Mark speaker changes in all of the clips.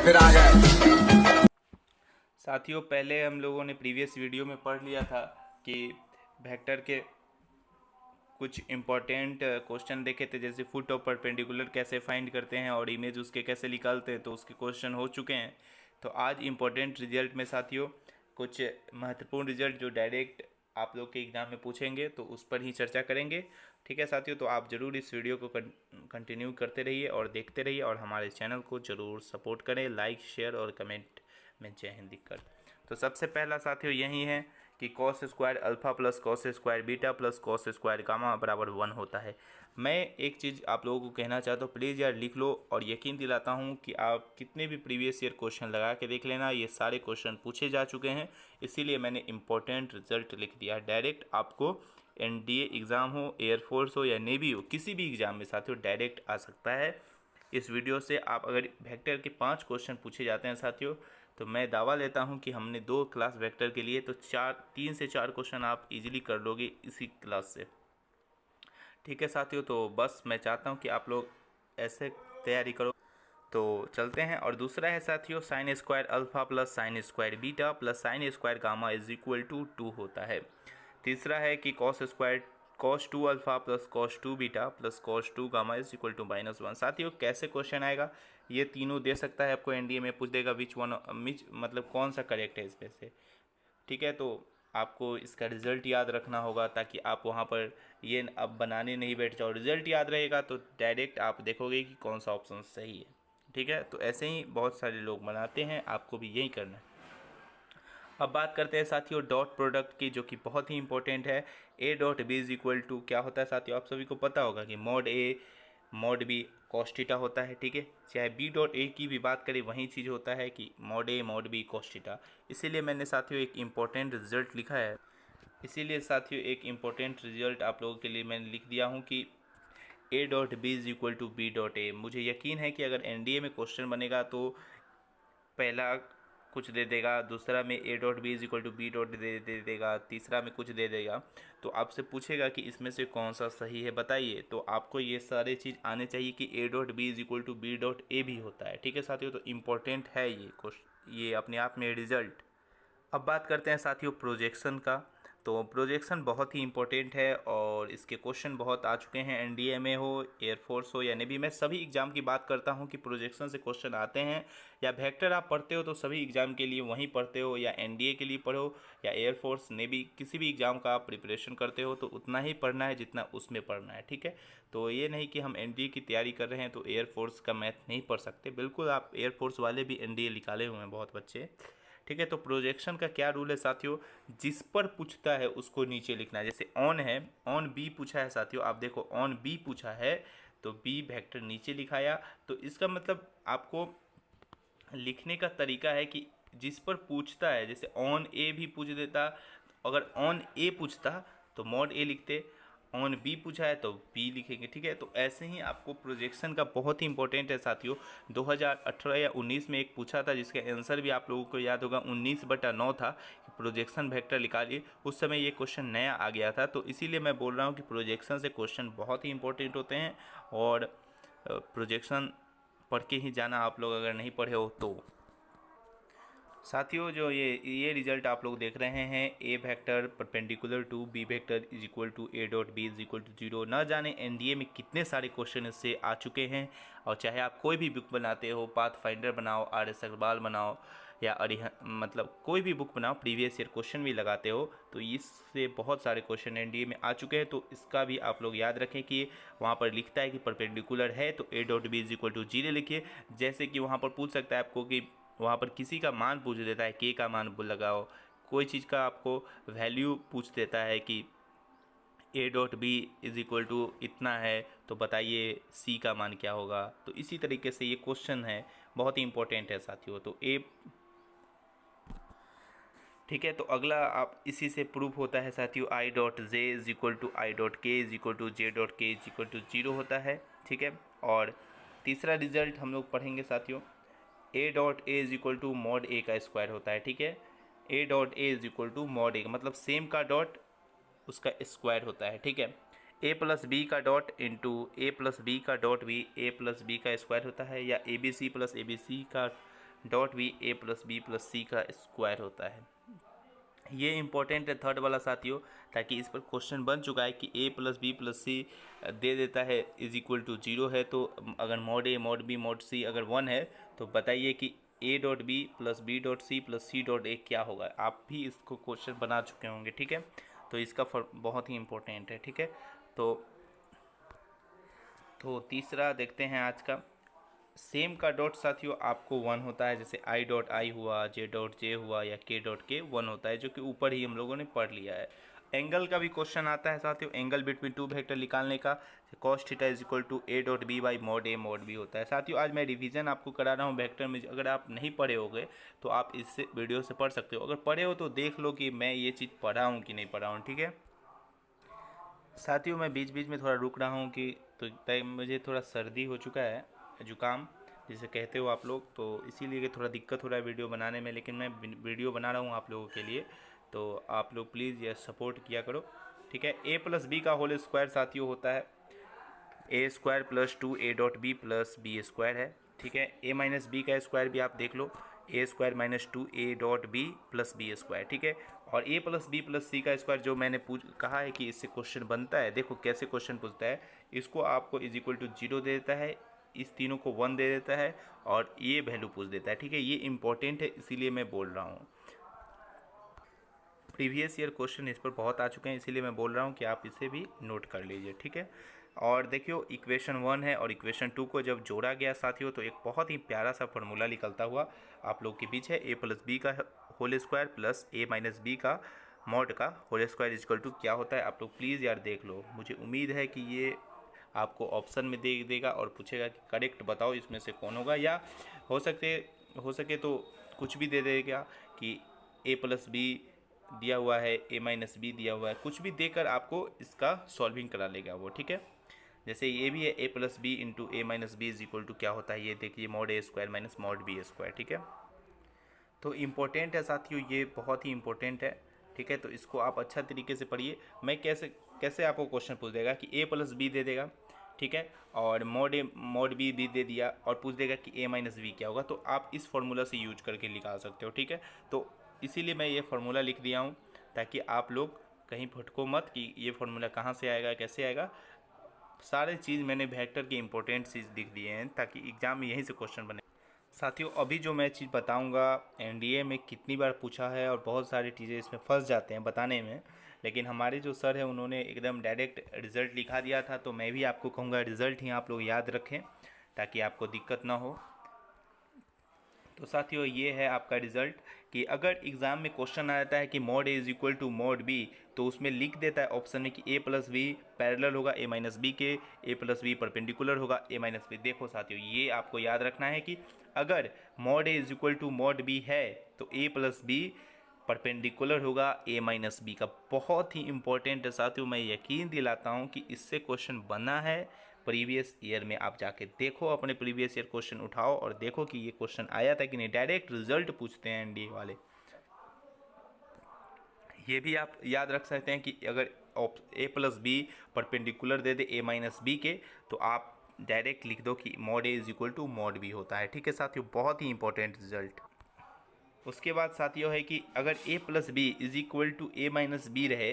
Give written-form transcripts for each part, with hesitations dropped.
Speaker 1: फिर आ गए।
Speaker 2: साथियों, पहले हम लोगों ने प्रीवियस वीडियो में पढ़ लिया था कि वेक्टर के कुछ इम्पोर्टेंट क्वेश्चन देखे थे, जैसे फुट ऑफ परपेंडिकुलर कैसे फाइंड करते हैं और इमेज उसके कैसे निकालते हैं, तो उसके क्वेश्चन हो चुके हैं। तो आज इम्पोर्टेंट रिजल्ट में साथियों कुछ महत्वपूर्ण रिजल्ट जो डायरेक्ट आप लोग के एग्ज़ाम में पूछेंगे तो उस पर ही चर्चा करेंगे। ठीक है साथियों, तो आप ज़रूर इस वीडियो को कंटिन्यू करते रहिए और देखते रहिए और हमारे चैनल को ज़रूर सपोर्ट करें, लाइक शेयर और कमेंट में जय हिंद लिखकर। तो सबसे पहला साथियों यही है कि cos square alpha plus cos square beta plus cos square gamma बराबर 1 होता है। मैं एक चीज़ आप लोगों को कहना चाहता हूँ, प्लीज़ यार लिख लो और यकीन दिलाता हूँ कि आप कितने भी प्रीवियस ईयर क्वेश्चन लगा के देख लेना, ये सारे क्वेश्चन पूछे जा चुके हैं। इसीलिए मैंने इंपॉर्टेंट रिजल्ट लिख दिया। डायरेक्ट आपको एनडीए एग्ज़ाम हो, एयरफोर्स हो या नेवी हो, किसी भी एग्ज़ाम में साथियों डायरेक्ट आ सकता है। इस वीडियो से आप अगर वेक्टर के 5 क्वेश्चन पूछे जाते हैं साथियों, तो मैं दावा लेता हूं कि हमने 2 क्लास वेक्टर के लिए तो 3 से 4 क्वेश्चन आप इजीली कर लोगे इसी क्लास से। ठीक है साथियों, तो बस मैं चाहता हूं कि आप लोग ऐसे तैयारी करो। तो चलते हैं। और दूसरा है साथियों sine square alpha plus sine square beta plus sine square gamma is equal to 2 होता है। तीसरा है कि cos square cos 2 alpha plus cos 2 beta plus cos 2 gamma is equal to -1। साथियों कैसे क्वेश्चन आएगा, ये तीनों दे सकता है आपको, एनडीए में पूछ देगा विच वन मतलब कौन सा करेक्ट है इसमें से। ठीक है, तो आपको इसका रिज़ल्ट याद रखना होगा ताकि आप वहाँ पर ये अब बनाने नहीं बैठ जाओ। रिज़ल्ट याद रहेगा तो डायरेक्ट आप देखोगे कि कौन सा ऑप्शन सही है। ठीक है, तो ऐसे ही बहुत सारे लोग बनाते हैं, आपको भी यही करना है। अब बात करते हैं साथियों डॉट प्रोडक्ट की, जो कि बहुत ही इंपॉर्टेंट है। A dot B is equal to क्या होता है साथियों, आप सभी को पता होगा कि mod A mod B cos theta होता है। ठीक है, चाहे बी डॉट ए की भी बात करें वही चीज़ होता है कि mod A mod B cos theta. इसीलिए मैंने साथियों एक इम्पोर्टेंट रिजल्ट लिखा है। इसीलिए साथियों एक इम्पोर्टेंट रिजल्ट आप लोगों के लिए मैंने लिख दिया हूँ कि A dot B is equal to B dot A. मुझे यकीन है कि अगर एनडीए में क्वेश्चन बनेगा तो पहला कुछ दे देगा, दूसरा में A dot B is equal to B dot दे देगा, तीसरा में कुछ दे देगा, तो आपसे पूछेगा कि इसमें से कौन सा सही है बताइए। तो आपको ये सारे चीज़ आने चाहिए कि A dot B is equal to B dot A भी होता है। ठीक है साथियों, तो इम्पोर्टेंट है ये क्वेश्चन, ये अपने आप में रिजल्ट। अब बात करते हैं साथियों प्रोजेक्शन का। तो प्रोजेक्शन बहुत ही इंपॉर्टेंट है और इसके क्वेश्चन बहुत आ चुके हैं, एनडीए में हो, एयरफोर्स हो या नेवी में, सभी एग्ज़ाम की बात करता हूं कि प्रोजेक्शन से क्वेश्चन आते हैं। या वेक्टर आप पढ़ते हो तो सभी एग्ज़ाम के लिए वहीं पढ़ते हो, या एनडीए के लिए पढ़ो या एयरफोर्स नेवी किसी भी एग्ज़ाम का आप प्रिपरेशन करते हो तो उतना ही पढ़ना है जितना उसमें पढ़ना है। ठीक है, तो ये नहीं कि हम एनडीए की तैयारी कर रहे हैं तो एयरफोर्स का मैथ नहीं पढ़ सकते। बिल्कुल, आप एयरफोर्स वाले भी एनडीए निकाले हुए हैं बहुत बच्चे। ठीक है, तो प्रोजेक्शन का क्या रूल है साथियों, जिस पर पूछता है उसको नीचे लिखना है। जैसे ऑन है, ऑन बी पूछा है साथियों, आप देखो ऑन बी पूछा है तो बी वेक्टर नीचे लिखाया। तो इसका मतलब आपको लिखने का तरीका है कि जिस पर पूछता है, जैसे ऑन ए भी पूछ देता, अगर ऑन ए पूछता तो मॉड ए लिखते, ऑन बी पूछा है तो बी लिखेंगे। ठीक है, तो ऐसे ही आपको प्रोजेक्शन का बहुत ही इंपॉर्टेंट है साथियों। 2018 या 19 में एक पूछा था जिसका आंसर भी आप लोगों को याद होगा, 19/9 था कि प्रोजेक्शन वेक्टर निकालिए। उस समय ये क्वेश्चन नया आ गया था, तो इसीलिए मैं बोल रहा हूँ कि प्रोजेक्शन से क्वेश्चन बहुत ही इंपॉर्टेंट होते हैं और प्रोजेक्शन पढ़ के ही जाना आप लोग अगर नहीं पढ़े हो तो। साथियों जो ये रिजल्ट आप लोग देख रहे हैं, A vector perpendicular to B vector is equal to A dot B is equal to 0। न जाने एनडीए में कितने सारे क्वेश्चन इससे आ चुके हैं। और चाहे आप कोई भी बुक बनाते हो, पाथ फाइंडर बनाओ, आर एस अग्रवाल बनाओ या मतलब कोई भी बुक बनाओ, प्रीवियस ईयर क्वेश्चन भी लगाते हो, तो इससे बहुत सारे क्वेश्चन एनडीए में आ चुके हैं। तो इसका भी आप लोग याद रखें कि वहाँ पर लिखता है कि परपेंडिकुलर है तो A dot B is equal to 0 लिखिए। जैसे कि वहाँ पर पूछ सकता है आपको कि वहाँ पर किसी का मान पूछ देता है, के का मान लगाओ, कोई चीज़ का आपको वैल्यू पूछ देता है कि A dot B is equal to इतना है तो बताइए सी का मान क्या होगा। तो इसी तरीके से ये क्वेश्चन है, बहुत ही इंपॉर्टेंट है साथियों। तो ए ठीक है, तो अगला आप इसी से प्रूफ होता है साथियों, I dot J is equal to I dot K is equal to J dot K is equal to 0 होता है। ठीक है, और तीसरा रिजल्ट हम लोग पढ़ेंगे साथियों, A dot A is equal to mod A का स्क्वायर होता है। ठीक है, A dot A is equal to mod A, मतलब सेम का डॉट उसका स्क्वायर होता है। ठीक है, ए प्लस बी का dot into A plus B का डॉट भी ए प्लस बी का स्क्वायर होता है, या A B C plus A B C का dot B A plus B plus C का स्क्वायर होता है। ये इंपॉर्टेंट है थर्ड वाला साथियों, ताकि इस पर क्वेश्चन बन चुका है कि A plus B plus C दे देता है इज इक्वल टू 0 है, तो अगर mod A mod B mod C अगर 1 है तो बताइए कि A dot B plus B dot C plus C dot A क्या होगा। आप भी इसको क्वेश्चन बना चुके होंगे, ठीक है। तो इसका बहुत ही इंपॉर्टेंट है, ठीक है। तो तीसरा देखते हैं आज का। सेम का डॉट साथियों आपको 1 होता है, जैसे आई डॉट आई हुआ, जे डॉट जे हुआ या के डॉट के 1 होता है, जो कि ऊपर ही हम लोगों ने पढ़ लिया है। एंगल का भी क्वेश्चन आता है साथियों, एंगल बिटवीन टू वेक्टर निकालने का। Cos theta is equal to A dot B by mod A mod B होता है। साथियों आज मैं रिवीजन आपको करा रहा हूँ वेक्टर में, अगर आप नहीं पढ़े होगे तो आप इससे वीडियो से पढ़ सकते हो, अगर पढ़े हो तो देख लो कि मैं ये चीज़ पढ़ा हूँ कि नहीं पढ़ा हूँ, ठीक है। साथियों मैं बीच बीच में थोड़ा रुक रहा हूँ कि तो मुझे थोड़ा सर्दी हो चुका है, जुकाम जिसे कहते हो आप लोग, तो इसीलिए कि थोड़ा दिक्कत हो रहा है वीडियो बनाने में, लेकिन मैं वीडियो बना रहा हूँ आप लोगों के लिए, तो आप लोग प्लीज़ ये सपोर्ट किया करो, ठीक है। ए प्लस बी का होल स्क्वायर साथियों होता है A square plus 2 A dot B plus B square है, ठीक है। ए माइनस बी का स्क्वायर भी आप देख लो, A square minus 2 A dot B plus B square, ठीक है। और A plus B plus C का स्क्वायर जो मैंने कहा है कि इससे क्वेश्चन बनता है, देखो कैसे क्वेश्चन पूछता है। इसको आपको इज इक्वल टू 0 दे देता है, इस तीनों को 1 दे देता है और ये वैल्यू पूछ देता है, ठीक है। ये इंपॉर्टेंट है इसीलिए मैं बोल रहा हूँ, प्रीवियस ईयर क्वेश्चन इस पर बहुत आ चुके हैं, इसीलिए मैं बोल रहा हूँ कि आप इसे भी नोट कर लीजिए, ठीक है। और देखियो इक्वेशन 1 है और इक्वेशन 2 को जब जोड़ा गया साथियों तो एक बहुत ही प्यारा सा फार्मूला निकलता हुआ आप लोग के बीच है। ए प्लस बी का होल स्क्वायर प्लस ए माइनस बी का मॉड का होल स्क्वायर इक्वल टू क्या होता है। आप लोग प्लीज़ यार देख लो, मुझे उम्मीद है कि ये आपको ऑप्शन में दे देगा और पूछेगा कि करेक्ट बताओ इसमें से कौन होगा, या हो सके तो कुछ भी दे देगा कि ए प्लस बी दिया हुआ है, ए माइनस बी दिया हुआ है, कुछ भी देकर आपको इसका सॉल्विंग करा लेगा वो, ठीक है। जैसे ये भी है A plus B into A minus B is equal to क्या होता है, ये देखिए mod A square minus mod B square, ठीक है। तो इम्पोर्टेंट है साथियों, ये बहुत ही इम्पोर्टेंट है, ठीक है। तो इसको आप अच्छा तरीके से पढ़िए। मैं कैसे आपको क्वेश्चन पूछ देगा कि ए प्लस बी दे देगा, ठीक है, और मॉड बी दे दिया और पूछ देगा कि ए माइनस बी क्या होगा, तो आप इस फार्मूला से यूज करके निकाल सकते हो, ठीक है। तो इसीलिए मैं ये फार्मूला लिख दिया हूँ ताकि आप लोग कहीं भटको मत कि ये फार्मूला कहाँ से आएगा कैसे आएगा। सारे चीज़ मैंने वेक्टर के इंपॉर्टेंट चीज़ लिख दिए हैं ताकि एग्जाम में यहीं से क्वेश्चन बने। साथियों अभी जो मैं चीज़ बताऊंगा एनडीए में कितनी बार पूछा है और बहुत सारी चीज़ें इसमें फंस जाते हैं बताने में, लेकिन हमारे जो सर है उन्होंने एकदम डायरेक्ट रिज़ल्ट लिखा दिया था, तो मैं भी आपको कहूँगा रिज़ल्ट ही आप लोग याद रखें ताकि आपको दिक्कत ना हो। तो साथियों ये है आपका रिज़ल्ट कि अगर एग्ज़ाम में क्वेश्चन आ जाता है कि mod A is equal to mod B, तो उसमें लिख देता है ऑप्शन में कि ए प्लस बी पैरेलल होगा ए माइनस बी के, ए प्लस बी परपेंडिकुलर होगा ए माइनस बी। देखो साथियों ये आपको याद रखना है कि अगर mod A is equal to mod B है तो ए प्लस बी परपेंडिकुलर होगा ए माइनस बी का। बहुत ही इंपॉर्टेंट है साथियों, मैं यकीन दिलाता हूँ कि इससे क्वेश्चन बना है प्रीवियस ईयर में। आप जाके देखो अपने प्रीवियस ईयर क्वेश्चन उठाओ और देखो कि ये क्वेश्चन आया था कि नहीं, डायरेक्ट रिजल्ट पूछते हैं एनडीए वाले। ये भी आप याद रख सकते हैं कि अगर ए प्लस बी परपेंडिकुलर दे दे ए माइनस बी के, तो आप डायरेक्ट लिख दो कि mod A is equal to mod B होता है, ठीक है साथियों। बहुत ही इंपॉर्टेंट रिजल्ट। उसके बाद साथियों है कि अगर A plus B is equal to A minus B रहे,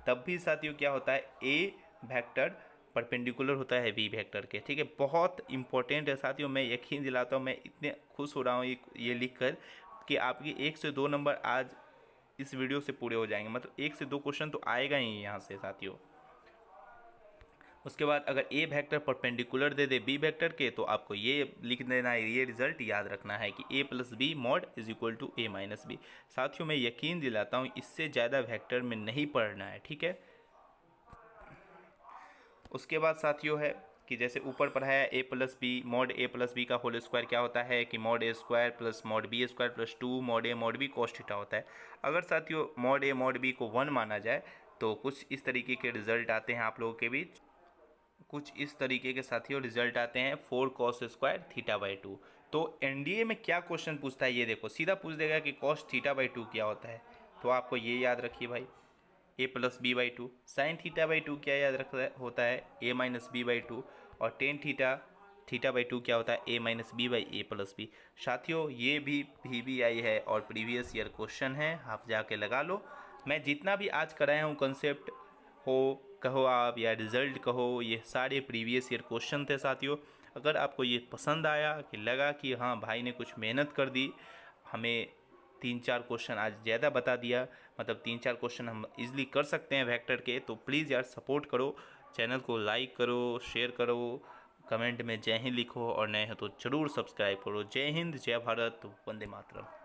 Speaker 2: तब भी साथियों क्या होता है, ए वेक्टर परपेंडिकुलर होता है बी वेक्टर के, ठीक है। बहुत इंपॉर्टेंट है साथियों, मैं यकीन दिलाता हूँ, मैं इतने खुश हो रहा हूँ ये लिख कर कि आपके 1 से 2 नंबर आज इस वीडियो से पूरे हो जाएंगे, मतलब 1 से 2 क्वेश्चन तो आएगा ही यहाँ से साथियों। उसके बाद अगर ए वेक्टर परपेंडिकुलर दे दे बी वेक्टर के, तो आपको ये लिख देना है, ये रिजल्ट याद रखना है कि A plus B mod is equal to A minus B. साथियों मैं यकीन दिलाता हूँ इससे ज़्यादा वेक्टर में नहीं पढ़ना है, ठीक है। उसके बाद साथियों है कि जैसे ऊपर पढ़ाया A plus B mod A plus B का होल स्क्वायर क्या होता है कि mod A square plus mod B square plus 2 mod A mod B cos theta होता है। अगर साथियों मॉड ए मॉड बी को 1 माना जाए तो कुछ इस तरीके के रिजल्ट आते हैं आप लोगों के बीच, कुछ इस तरीके के साथियों रिजल्ट आते हैं 4 कॉस स्क्वायर थीटा बाई 2। तो एनडीए में क्या क्वेश्चन पूछता है ये देखो, सीधा पूछ देगा कि कॉस थीटा बाई 2 क्या होता है, तो आपको ये याद रखिए भाई A plus B by 2। Sine theta by 2 क्या याद रख होता है, ए माइनस बी बाई 2। और टेन थीटा θ/2 क्या होता है, a-b/a+b। साथियों ये भी VBI है और प्रीवियस ईयर क्वेश्चन है, आप जाके लगा लो। मैं जितना भी आज कराया हूँ कंसेप्ट हो कहो आप या रिजल्ट कहो, ये सारे प्रीवियस ईयर क्वेश्चन थे साथियों। अगर आपको ये पसंद आया कि लगा कि हाँ भाई ने कुछ मेहनत कर दी, हमें 3-4 क्वेश्चन आज ज़्यादा बता दिया, मतलब 3-4 क्वेश्चन हम इजीली कर सकते हैं वेक्टर के, तो प्लीज़ यार सपोर्ट करो, चैनल को लाइक करो, शेयर करो, कमेंट में जय हिंद लिखो और नए हो तो ज़रूर सब्सक्राइब करो। जय हिंद, जय भारत, वंदे मातरम।